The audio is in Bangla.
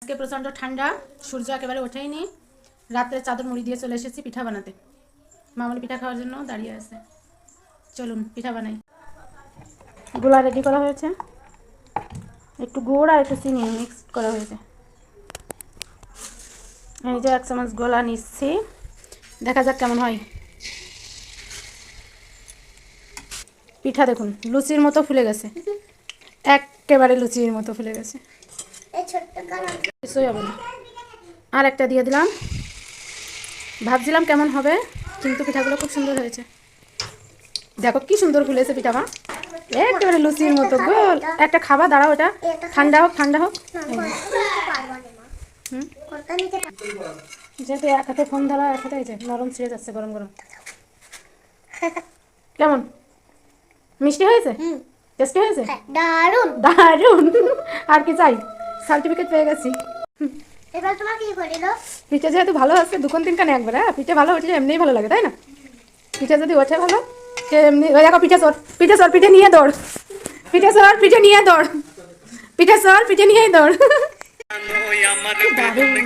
আজকে প্রচণ্ড ঠান্ডা, সূর্য একেবারে ওঠেইনি। রাত্রে চাদর মুড়ি দিয়ে চলে এসেছি পিঠা বানাতে। মামনি পিঠা খাওয়ার জন্য দাঁড়িয়ে আছে। চলুন পিঠা বানাই। গোলা রেডি করা হয়েছে, একটু গুড় আর একটু চিনি মিক্স করা হয়েছে। এই যে 1 চামচ গোলা নিচ্ছি, দেখা যাক কেমন হয়। পিঠা দেখুন লুচির মতো ফুলে গেছে, একেবারে লুচির মতো ফুলে গেছে, কিছুই হবে না। আর একটা দিয়ে দিলাম। ভাবছিলাম কেমন হবে, কিন্তু পিঠাগুলো খুব সুন্দর হয়েছে। দেখো কি সুন্দর ফুলেছে পিঠাটা, একেবারে লুচির মতো গোল। একটা খাবার দাঁড়াও, ওটা ঠান্ডা হোক ঠান্ডা হোক। যেহেতু এক হাতে ফোন ধরা, এক হাতে নরম ছিঁড়ে যাচ্ছে গরম গরম। কেমন মিষ্টি হয়েছে, টেস্টি হয়েছে, দারুন দারুন। আর কি চাই, সার্টিফিকেট পেয়ে গেছি। এবার তোমার কি করিল? পিঠে যেহেতু ভালো আছে, 2 3 কানে একবার। হ্যাঁ, পিঠে ভালো উঠলে এমনিই ভালো লাগে, তাই না? পিঠে যদি ওঠে ভালো, সে এমনি। ওই দেখো পিঠে সর, পিঠে সর, পিঠে নিয়ে দৌড়, পিঠে সর, পিঠে নিয়ে দৌড়, পিঠে সর, পিঠে নিয়েই দৌড়। দারুণ।